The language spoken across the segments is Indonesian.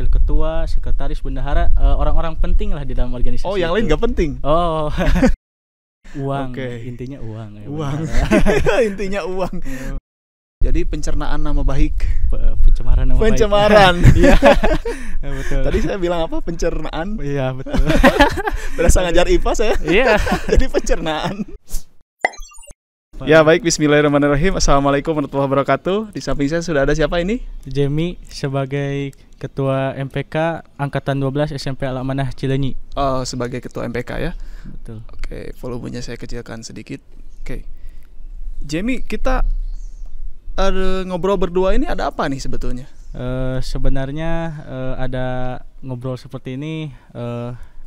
wakil ketua, sekretaris, bendahara, orang-orang penting lah di dalam organisasi. Oh, yang itu. lain gak penting? Oh, uang. Oke. Intinya uang. Ya, Uang. Intinya uang. Jadi pencernaan nama baik. Pencemaran nama baik. Pencemaran. Iya. Betul. Tadi saya bilang apa? Pencernaan. Iya, betul. Berasa ngajar IPA saya. Iya. Jadi pencernaan. Ya baik, bismillahirrahmanirrahim. Assalamualaikum warahmatullahi wabarakatuh. Di samping saya sudah ada siapa ini? Jamie sebagai Ketua MPK Angkatan 12 SMP Al-Amanah Cileunyi. Oh, sebagai Ketua MPK ya. Betul. Oke, volumenya saya kecilkan sedikit. Oke. Jamie, kita ngobrol berdua ini ada apa nih sebetulnya? Sebenarnya ada ngobrol seperti ini.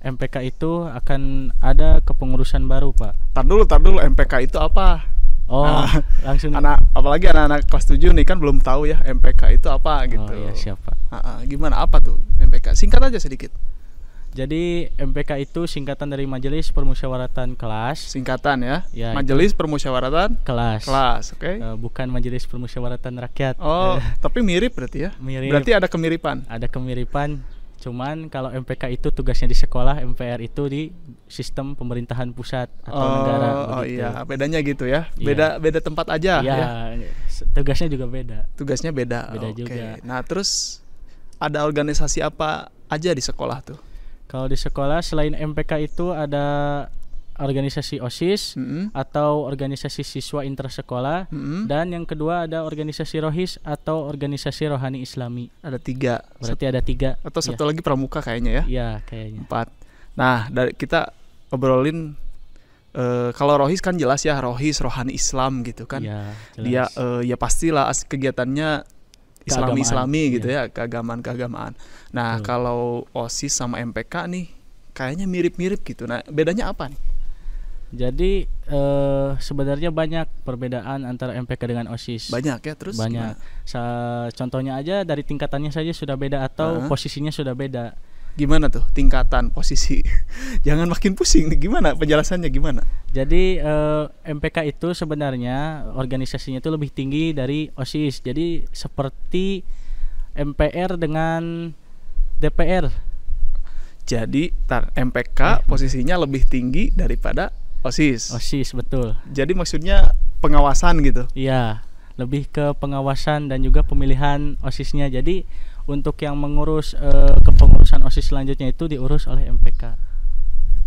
MPK itu akan ada kepengurusan baru, Pak. Tar dulu, MPK itu apa? Oh, langsung. Apalagi anak-anak kelas 7 nih kan belum tahu ya MPK itu apa gitu. Oh iya, siapa? Gimana apa tuh MPK? Singkat aja sedikit. Jadi MPK itu singkatan dari Majelis Permusyawaratan Kelas. Singkatan ya. Itu Majelis Permusyawaratan Kelas. Oke. Bukan Majelis Permusyawaratan Rakyat. Oh, tapi mirip berarti ya? Mirip. Berarti ada kemiripan. Ada kemiripan. Cuman kalau MPK itu tugasnya di sekolah, MPR itu di sistem pemerintahan pusat atau negara. Oh begitu. iya, bedanya gitu ya. Iya. Beda tempat aja Iya, ya. tugasnya juga beda. Tugasnya beda. Beda Oke. juga. Nah, terus ada organisasi apa aja di sekolah tuh? Kalau di sekolah selain MPK itu ada organisasi OSIS atau organisasi siswa intersekolah, dan yang kedua ada organisasi ROHIS atau organisasi rohani Islami. Ada 3. Berarti ada 3. Atau satu lagi pramuka kayaknya ya? Iya, kayaknya. 4. Nah, kita obrolin kalau ROHIS kan jelas ya, ROHIS rohani Islam gitu kan. Iya, Dia jelas. ya pastilah kegiatannya Islami gitu ya, keagamaan. Nah, kalau OSIS sama MPK nih kayaknya mirip-mirip gitu. Nah, bedanya apa nih? Jadi sebenarnya banyak perbedaan antara MPK dengan OSIS. Banyak ya, terus banyak. Contohnya aja dari tingkatannya saja sudah beda atau posisinya sudah beda. Gimana tuh tingkatan, posisi? Jangan makin pusing nih. Gimana penjelasannya gimana? Jadi MPK itu sebenarnya organisasinya itu lebih tinggi dari OSIS. Jadi seperti MPR dengan DPR. Jadi MPK posisinya lebih tinggi daripada OSIS. OSIS, betul. Jadi maksudnya pengawasan gitu. Iya, lebih ke pengawasan dan juga pemilihan OSISnya. Jadi untuk yang mengurus kepengurusan OSIS selanjutnya itu diurus oleh MPK.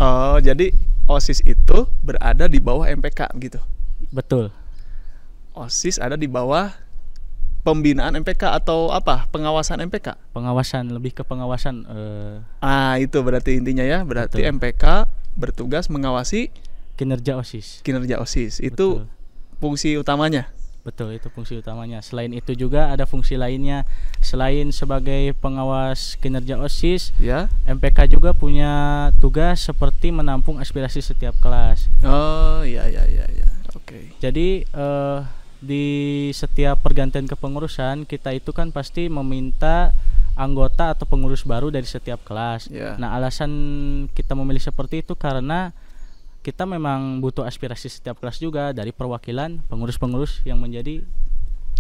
Oh, jadi OSIS itu berada di bawah MPK gitu. Betul. OSIS ada di bawah pembinaan MPK atau apa? Pengawasan MPK? Pengawasan, lebih ke pengawasan. Itu berarti intinya ya. Berarti betul. MPK bertugas mengawasi kinerja OSIS. Kinerja OSIS. Itu betul. Fungsi utamanya. Betul, itu fungsi utamanya. Selain itu juga ada fungsi lainnya. Selain sebagai pengawas kinerja OSIS, ya, MPK juga punya tugas seperti menampung aspirasi setiap kelas. Oh, iya. Oke. Jadi di setiap pergantian kepengurusan kita itu kan pasti meminta anggota atau pengurus baru dari setiap kelas. Nah, alasan kita memilih seperti itu karena kita memang butuh aspirasi setiap kelas juga dari perwakilan pengurus-pengurus yang menjadi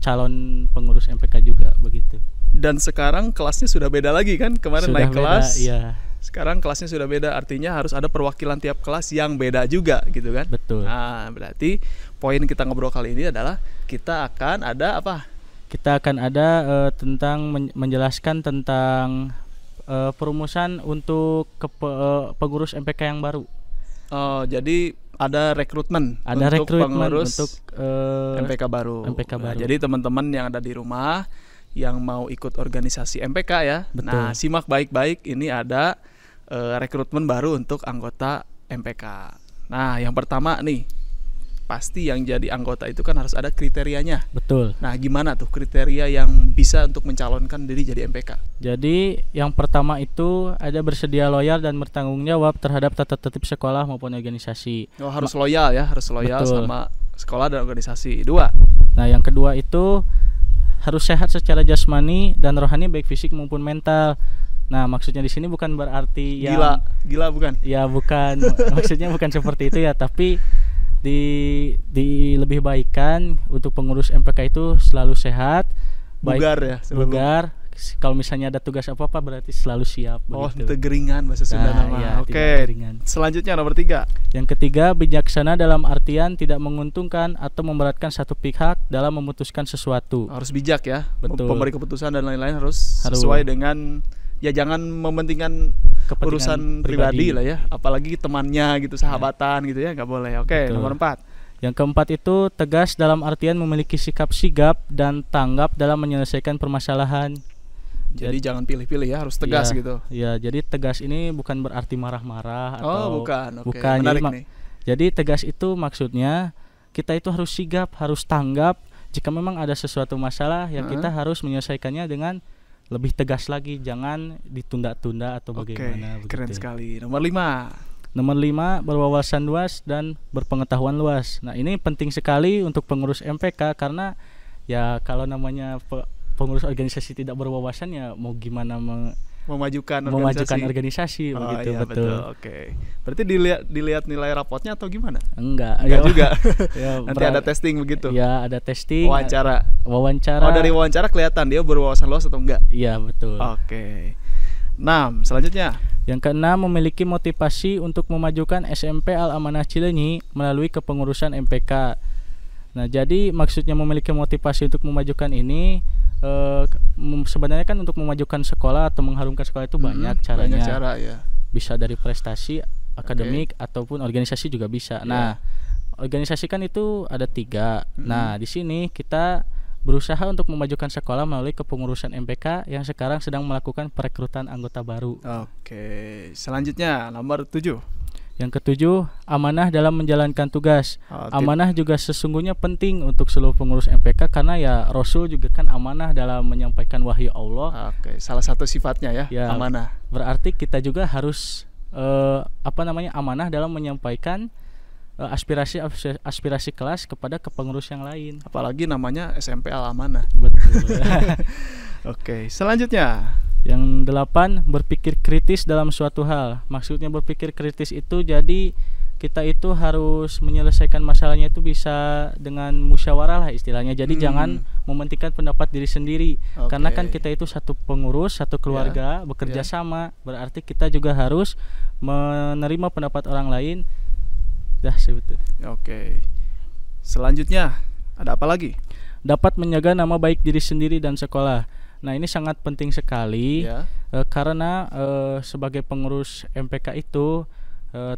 calon pengurus MPK juga begitu. Dan sekarang kelasnya sudah beda lagi kan? Kemarin sudah naik kelas. Iya. Sekarang kelasnya sudah beda, artinya harus ada perwakilan tiap kelas yang beda juga gitu kan? Betul. Nah, berarti poin kita ngobrol kali ini adalah kita akan ada apa? Kita akan ada tentang menjelaskan tentang perumusan untuk pengurus MPK yang baru. Oh, jadi ada rekrutmen untuk pengurus untuk MPK baru. Nah, jadi teman-teman yang ada di rumah yang mau ikut organisasi MPK ya. Betul. Nah, simak baik-baik, ini ada rekrutmen baru untuk anggota MPK. Nah, yang pertama nih, pasti yang jadi anggota itu kan harus ada kriterianya. Betul. Nah, gimana tuh kriteria yang bisa untuk mencalonkan diri jadi MPK? Jadi yang pertama itu ada bersedia loyal dan bertanggung jawab terhadap tata tertib sekolah maupun organisasi. Oh, harus loyal ya, harus loyal. Betul. Sama sekolah dan organisasi. 2. Nah, yang kedua itu harus sehat secara jasmani dan rohani baik fisik maupun mental. Nah, maksudnya di sini bukan berarti gila bukan? Ya, bukan. Maksudnya bukan seperti itu ya, tapi di lebih baikkan untuk pengurus MPK itu selalu sehat, bugar ya, bugar, kalau misalnya ada tugas apa-apa berarti selalu siap. Oh, tegeringan bahasa Sunda nama. Ya, oke. Selanjutnya nomor 3. Yang ketiga, bijaksana dalam artian tidak menguntungkan atau memberatkan satu pihak dalam memutuskan sesuatu. Harus bijak ya. Betul. Pemberi keputusan dan lain-lain harus sesuai dengan, ya jangan mementingkan urusan pribadi lah ya, apalagi temannya gitu, sahabatan gitu ya, nggak boleh. Oke. Nomor 4. Yang keempat itu tegas dalam artian memiliki sikap sigap dan tanggap dalam menyelesaikan permasalahan. Jadi jangan pilih-pilih ya, harus tegas gitu. Ya, jadi tegas ini bukan berarti marah-marah atau bukan. Okay. Bukan. Menarik nih. Jadi tegas itu maksudnya kita itu harus sigap, harus tanggap. Jika memang ada sesuatu masalah, ya kita harus menyelesaikannya dengan lebih tegas lagi, jangan ditunda-tunda atau bagaimana. Keren sekali. Nomor 5. Nomor 5, berwawasan luas dan berpengetahuan luas. Nah, ini penting sekali untuk pengurus MPK karena ya kalau namanya pengurus organisasi tidak berwawasan ya mau gimana memajukan organisasi begitu. Iya, betul. Oke. Berarti dilihat nilai rapotnya atau gimana? Enggak juga. Ya, nanti ada testing begitu. Ya, ada testing. Wawancara. Oh, dari wawancara kelihatan dia berwawasan luas atau enggak? Iya, betul. Oke. 6. Selanjutnya. Yang keenam, memiliki motivasi untuk memajukan SMP Al-Amanah Cileunyi melalui kepengurusan MPK. Nah, jadi maksudnya memiliki motivasi untuk memajukan ini sebenarnya kan untuk memajukan sekolah atau mengharumkan sekolah itu banyak caranya. Banyak cara ya. Bisa dari prestasi akademik ataupun organisasi juga bisa. Nah, organisasi kan itu ada 3. Nah, di sini kita berusaha untuk memajukan sekolah melalui kepengurusan MPK yang sekarang sedang melakukan perekrutan anggota baru. Oke. Selanjutnya nomor 7. Yang ke-7, amanah dalam menjalankan tugas. Amanah juga sesungguhnya penting untuk seluruh pengurus MPK karena ya Rasul juga kan amanah dalam menyampaikan wahyu Allah. Oke, salah satu sifatnya ya amanah. Berarti kita juga harus amanah dalam menyampaikan aspirasi kelas kepada kepengurus yang lain. Apalagi namanya SMP Al-Amanah. Betul. Oke, selanjutnya. Yang 8, berpikir kritis dalam suatu hal. Maksudnya berpikir kritis itu jadi kita itu harus menyelesaikan masalahnya itu bisa dengan musyawarah lah istilahnya. Jadi jangan mementingkan pendapat diri sendiri. Karena kan kita itu satu pengurus, satu keluarga, bekerja sama. Berarti kita juga harus menerima pendapat orang lain. Sebetulnya. Oke. Selanjutnya ada apa lagi? Dapat menjaga nama baik diri sendiri dan sekolah. Nah, ini sangat penting sekali karena sebagai pengurus MPK itu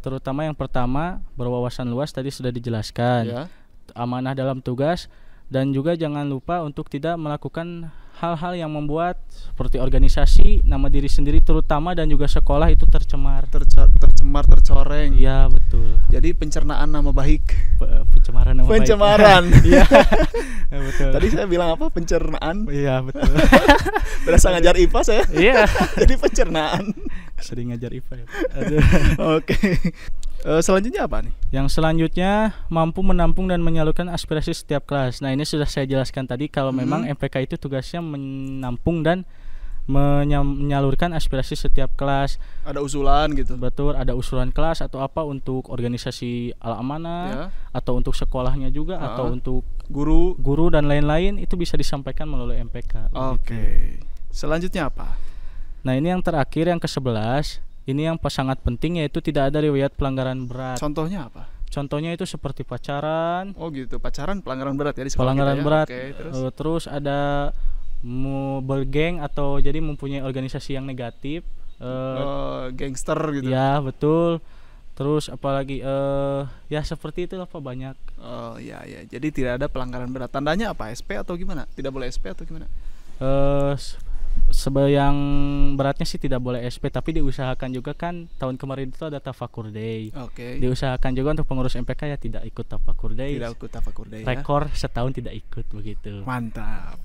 terutama yang pertama berwawasan luas tadi sudah dijelaskan. Amanah dalam tugas dan juga jangan lupa untuk tidak melakukan hal-hal yang membuat seperti organisasi, nama diri sendiri terutama dan juga sekolah itu tercemar, tercoreng. Iya, betul. Jadi pencernaan nama baik. Pencemaran nama baik. Iya. Betul. Tadi saya bilang apa? Pencernaan. Iya, betul. Berasa ngajar IPA saya. Iya. Jadi pencernaan. Sering ngajar IPA ya. Oke. Selanjutnya apa nih? Yang selanjutnya mampu menampung dan menyalurkan aspirasi setiap kelas. Nah, ini sudah saya jelaskan tadi kalau memang MPK itu tugasnya menampung dan menyalurkan aspirasi setiap kelas. Ada usulan gitu. Betul, ada usulan kelas atau apa untuk organisasi Al-Amanah atau untuk sekolahnya juga atau untuk guru dan lain-lain itu bisa disampaikan melalui MPK. Oke. Selanjutnya apa? Nah, ini yang terakhir yang ke-11. Ini yang sangat penting yaitu tidak ada riwayat pelanggaran berat. Contohnya apa? Contohnya itu seperti pacaran. Oh gitu, pacaran pelanggaran berat ya di sekolah pelanggaran kita ya? Berat. Oke, terus ada bergeng atau jadi mempunyai organisasi yang negatif. Gangster gitu. Ya, betul. Terus apalagi ya seperti itu apa banyak. Oh ya. Jadi tidak ada pelanggaran berat. Tandanya apa? SP atau gimana? Tidak boleh SP atau gimana? Yang beratnya sih tidak boleh SP, tapi diusahakan juga kan tahun kemarin itu ada Tafakur Day. Diusahakan juga untuk pengurus MPK ya tidak ikut Tafakur Day. Rekor setahun tidak ikut begitu. Mantap.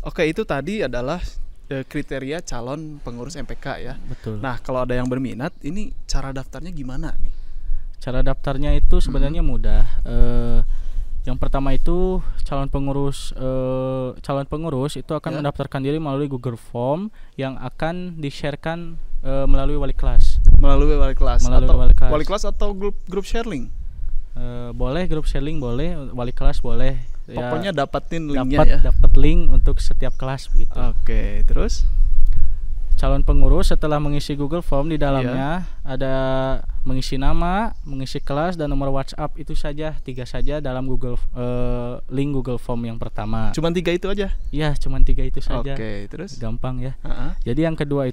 Oke, itu tadi adalah kriteria calon pengurus MPK ya. Betul. Nah, kalau ada yang berminat, ini cara daftarnya gimana nih? Cara daftarnya itu sebenarnya mudah. Yang pertama itu calon pengurus itu akan mendaftarkan diri melalui Google Form yang akan di-sharekan melalui wali kelas. Wali kelas atau grup sharing? Boleh grup sharing, boleh wali kelas boleh. Pokoknya dapatin linknya dapat link untuk setiap kelas begitu. Oke, terus calon pengurus setelah mengisi Google Form di dalamnya ada mengisi nama, mengisi kelas dan nomor WhatsApp, itu saja, 3 saja dalam link Google Form yang pertama. Cuman 3 itu aja? Iya, cuman 3 itu saja. Oke, terus? Gampang ya. Jadi yang kedua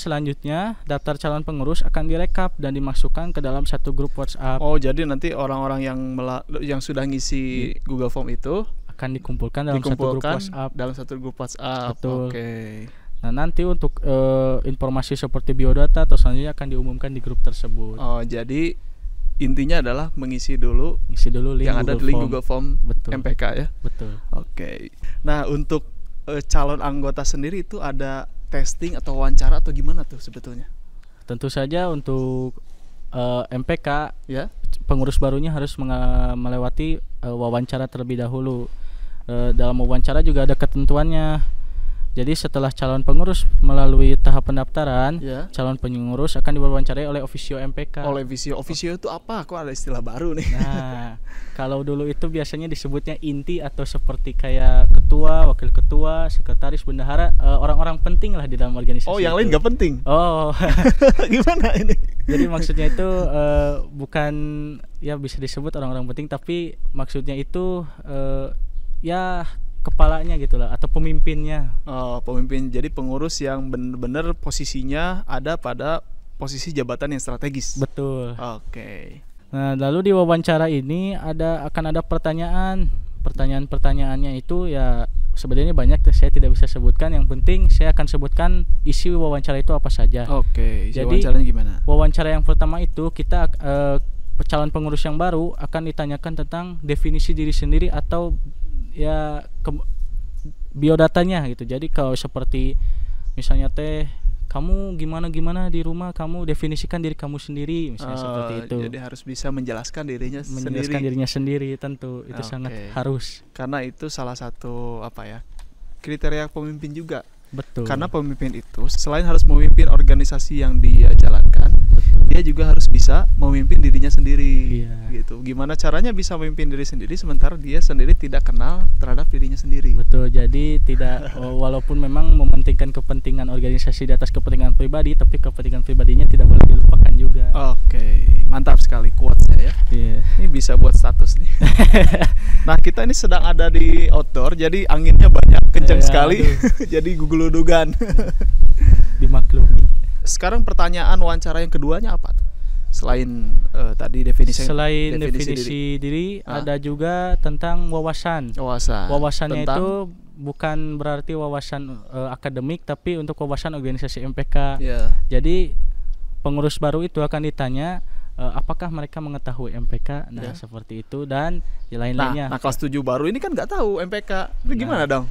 selanjutnya daftar calon pengurus akan direkap dan dimasukkan ke dalam satu grup WhatsApp. Oh, jadi nanti orang-orang yang sudah ngisi Google Form itu akan dikumpulkan dalam satu grup WhatsApp. Betul. Oke. Nah, nanti untuk informasi seperti biodata atau selanjutnya akan diumumkan di grup tersebut. Oh, jadi intinya adalah mengisi dulu link yang ada di link Google Form. Betul. MPK ya. Betul. Oke. Nah, untuk calon anggota sendiri itu ada testing atau wawancara atau gimana tuh sebetulnya? Tentu saja untuk MPK ya, pengurus barunya harus melewati wawancara terlebih dahulu. Dalam wawancara juga ada ketentuannya. Jadi setelah calon pengurus melalui tahap pendaftaran, calon pengurus akan diwawancarai oleh officio MPK. Oleh officio itu apa? Kok ada istilah baru nih? Nah, kalau dulu itu biasanya disebutnya inti atau seperti kayak ketua, wakil ketua, sekretaris, bendahara, orang-orang penting lah di dalam organisasi. Oh, yang lain nggak penting? Oh, gimana ini? Jadi maksudnya itu bukan ya bisa disebut orang-orang penting, tapi maksudnya itu ya kepalanya gitulah atau pemimpinnya. Oh, pemimpin. Jadi pengurus yang benar-benar posisinya ada pada posisi jabatan yang strategis. Betul. Oke. Nah, lalu di wawancara ini akan ada pertanyaannya itu ya sebenarnya banyak, saya tidak bisa sebutkan. Yang penting saya akan sebutkan isi wawancara itu apa saja. Oke. Jadi wawancaranya gimana? Wawancara yang pertama itu kita calon pengurus yang baru akan ditanyakan tentang definisi diri sendiri atau ya biodatanya gitu. Jadi kalau seperti misalnya kamu gimana di rumah, kamu definisikan diri kamu sendiri misalnya, seperti itu. Jadi harus bisa menjelaskan dirinya sendiri tentu itu sangat harus. Karena itu salah satu kriteria pemimpin juga. Betul. Karena pemimpin itu selain harus memimpin organisasi yang dia jalankan, dia juga harus bisa memimpin dirinya sendiri. Gitu. Gimana caranya bisa memimpin diri sendiri sementara dia sendiri tidak kenal terhadap dirinya sendiri. Betul. Jadi tidak walaupun memang mementingkan kepentingan organisasi di atas kepentingan pribadi, tapi kepentingan pribadinya tidak boleh dilupakan juga. Oke. Mantap sekali quotes-nya ya. Ini bisa buat status nih. Nah, kita ini sedang ada di outdoor, jadi anginnya banyak, kencang sekali. Jadi gugulodogan. Dimaklumi. Sekarang pertanyaan wawancara yang keduanya apa tuh? Selain tadi definisi diri, ada juga tentang wawasan. Wawasannya tentang? Itu bukan berarti wawasan akademik, tapi untuk wawasan organisasi MPK. Jadi pengurus baru itu akan ditanya apakah mereka mengetahui MPK. Nah, seperti itu dan lain-lainnya. Nah, kelas 7 baru ini kan nggak tahu MPK. Itu gimana dong?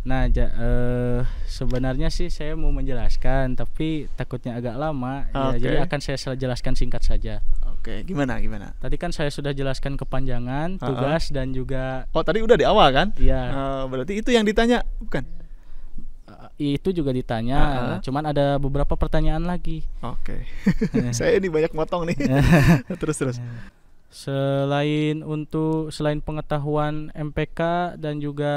Nah, sebenarnya sih saya mau menjelaskan, tapi takutnya agak lama. Jadi akan saya jelaskan singkat saja. Oke, gimana? Tadi kan saya sudah jelaskan kepanjangan, tugas dan juga. Oh, tadi udah di awal kan? Iya. Berarti itu yang ditanya, bukan? Itu juga ditanya, cuman ada beberapa pertanyaan lagi. Oke. Saya ini banyak motong nih. Terus. Selain pengetahuan MPK dan juga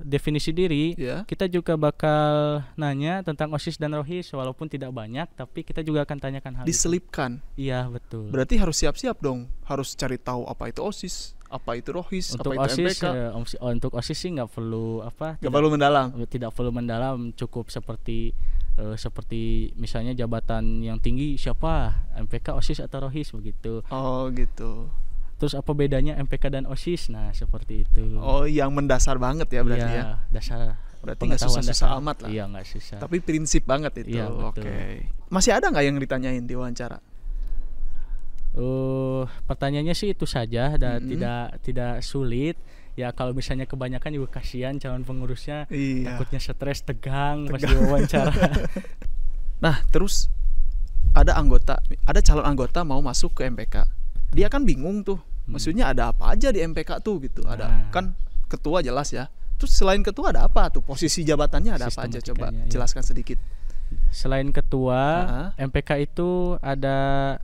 definisi diri, kita juga bakal nanya tentang OSIS dan ROHIS, walaupun tidak banyak, tapi kita juga akan tanyakan hal diselipkan. Itu. Iya, betul. Berarti harus siap-siap dong, harus cari tahu apa itu OSIS, apa itu ROHIS, untuk apa itu OSIS, MPK. Untuk OSIS sih nggak perlu tidak perlu mendalam, cukup seperti misalnya jabatan yang tinggi siapa, MPK, OSIS atau ROHIS begitu. Oh, gitu. Terus apa bedanya MPK dan OSIS? Nah, seperti itu. Oh, yang mendasar banget ya berarti ya. Dasar. Berarti nggak susah-susah amat lah. Iya, nggak susah. Tapi prinsip banget itu. Iya, Oke. Masih ada nggak yang ditanyain di wawancara? Pertanyaannya sih itu saja dan tidak sulit. Ya kalau misalnya kebanyakan juga kasihan calon pengurusnya, takutnya stres, tegang pas diwawancara. Nah, terus ada calon anggota mau masuk ke MPK. Dia kan bingung tuh. Maksudnya ada apa aja di MPK tuh gitu. Ada kan ketua jelas ya. Terus selain ketua ada apa tuh? Posisi jabatannya ada apa aja? Coba jelaskan sedikit. Selain ketua, MPK itu ada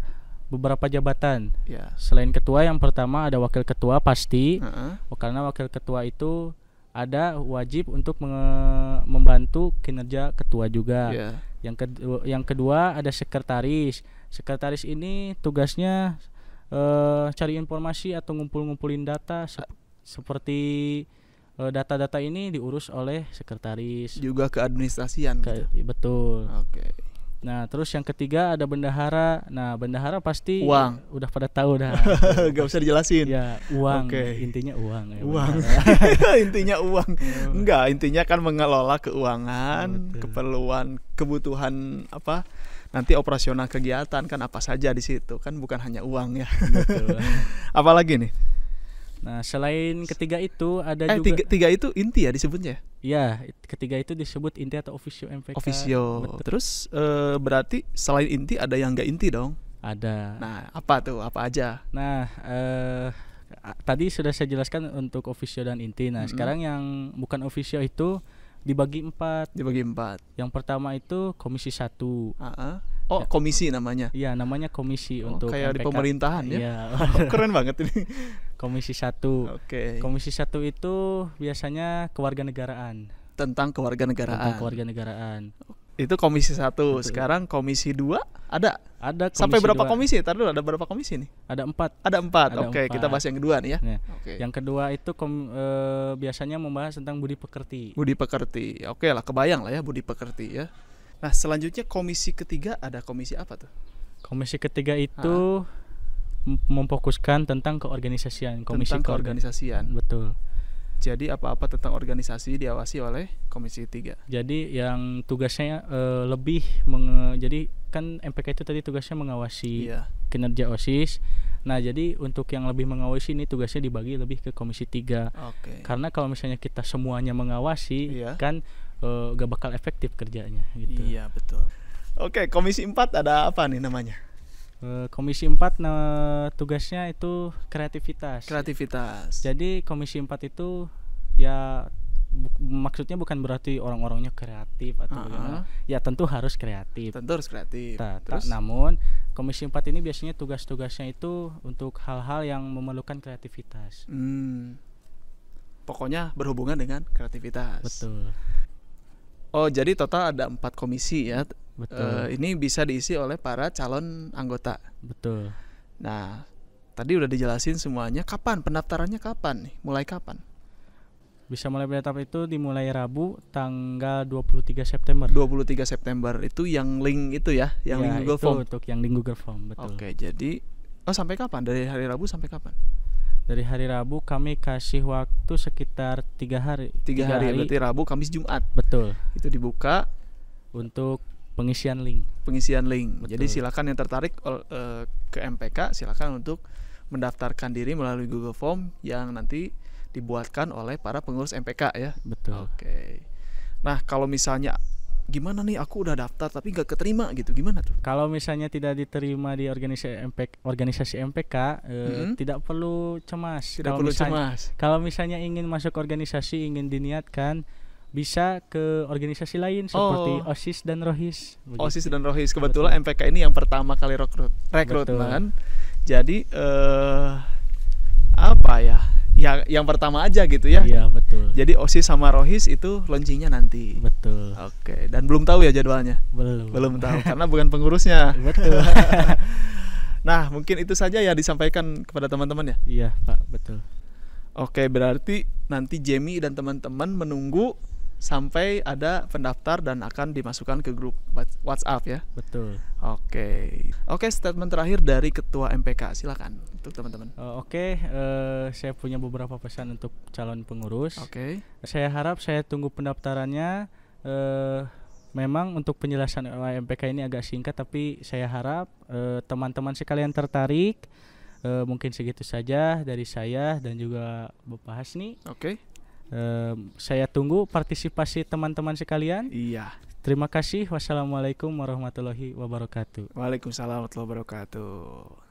beberapa jabatan. Ya. Selain ketua, yang pertama ada wakil ketua pasti. Karena wakil ketua itu ada wajib untuk membantu kinerja ketua juga. Yeah. Yang kedua ada sekretaris. Sekretaris ini tugasnya cari informasi atau ngumpulin data seperti data-data ini diurus oleh sekretaris. Juga keadministrasian gitu. Betul. Oke. Nah, terus yang ketiga ada bendahara. Nah, bendahara pasti uang. Udah pada tahu dah. Gak usah dijelasin. Ya, uang. Intinya uang. Ya, uang. Intinya uang. Enggak, intinya kan mengelola keuangan, keperluan, kebutuhan apa? Nanti operasional kegiatan kan apa saja di situ. Kan bukan hanya uang ya. Betul. Apalagi nih? Nah, selain ketiga itu ada juga tiga itu inti ya disebutnya? Iya, ketiga itu disebut inti atau officio MPK. Officio. Terus berarti selain inti ada yang enggak inti dong? Ada. Nah, apa tuh? Apa aja? Nah, tadi sudah saya jelaskan untuk officio dan inti. Nah, sekarang yang bukan officio itu dibagi 4. Yang pertama itu komisi 1. Oh, komisi namanya? Iya, namanya komisi untuk kayak MPK. Di pemerintahan ya? Iya. Keren banget ini. Komisi 1. Oke. Komisi 1 itu biasanya kewarganegaraan. Tentang kewarganegaraan. Itu komisi 1. Betul. Sekarang komisi 2 ada? Ada komisi sampai berapa 2. komisi? Ntar dulu, ada berapa komisi nih? Ada 4. Ada 4. Oke, kita bahas yang kedua nih ya. Nah, yang kedua itu biasanya membahas tentang budi pekerti. Oke lah, kebayang lah ya budi pekerti ya. Nah, selanjutnya komisi ketiga ada komisi apa tuh? Komisi ketiga itu memfokuskan tentang keorganisasian. Keorganisasian. Betul. Jadi apa-apa tentang organisasi diawasi oleh komisi 3. Jadi yang tugasnya lebih jadi kan MPK itu tadi tugasnya mengawasi kinerja OSIS. Nah, jadi untuk yang lebih mengawasi ini tugasnya dibagi lebih ke komisi 3. Oke. Karena kalau misalnya kita semuanya mengawasi kan gak bakal efektif kerjanya gitu. Iya, betul. Oke, komisi 4 ada apa nih namanya? Komisi 4 tugasnya itu kreativitas. Jadi komisi 4 itu ya maksudnya bukan berarti orang-orangnya kreatif atau bagaimana. Ya tentu harus kreatif. Terus? Namun komisi 4 ini biasanya tugas-tugasnya itu untuk hal-hal yang memerlukan kreativitas. Pokoknya berhubungan dengan kreativitas. Betul. Oh, jadi total ada 4 komisi ya. Betul. Ini bisa diisi oleh para calon anggota. Betul. Nah, tadi udah dijelasin semuanya. Kapan pendaftarannya? Kapan nih? Mulai kapan? Bisa mulai pendaftaran itu dimulai Rabu tanggal 23 September. 23 September itu yang link itu ya, yang link Google Form. Untuk yang link Google Form, betul. Oke, jadi sampai kapan? Dari hari Rabu sampai kapan? Dari hari Rabu kami kasih waktu sekitar 3 hari. 3 hari berarti Rabu, Kamis, Jumat. Betul. Itu dibuka untuk pengisian link. Betul. Jadi silakan yang tertarik ke MPK silakan untuk mendaftarkan diri melalui Google Form yang nanti dibuatkan oleh para pengurus MPK ya. Betul. Oke. Nah, kalau misalnya gimana nih aku udah daftar tapi gak keterima gitu, gimana tuh? Kalau misalnya tidak diterima di organisasi MPK, tidak perlu cemas. Kalau misalnya ingin masuk organisasi, ingin diniatkan, bisa ke organisasi lain seperti OSIS dan ROHIS. Begitu. OSIS dan ROHIS kebetulan MPK ini yang pertama kali rekrutmen. Jadi apa ya? Ya yang pertama aja gitu ya. Iya, betul. Jadi OSIS sama ROHIS itu launchingnya nanti. Betul. Oke, dan belum tahu ya jadwalnya? Belum tahu karena bukan pengurusnya. Betul. Nah, mungkin itu saja ya disampaikan kepada teman-teman ya. Iya, Pak, betul. Oke, berarti nanti Jamie dan teman-teman menunggu sampai ada pendaftar dan akan dimasukkan ke grup WhatsApp ya. Betul. Oke, statement terakhir dari Ketua MPK, silakan untuk teman-teman. Saya punya beberapa pesan untuk calon pengurus. Oke. Saya harap saya tunggu pendaftarannya. Memang untuk penjelasan MPK ini agak singkat, tapi saya harap teman-teman sekalian tertarik. Mungkin segitu saja dari saya dan juga Bapak Hasni. Oke. Saya tunggu partisipasi teman-teman sekalian. Iya. Terima kasih. Wassalamualaikum warahmatullahi wabarakatuh. Waalaikumsalam warahmatullahi wabarakatuh.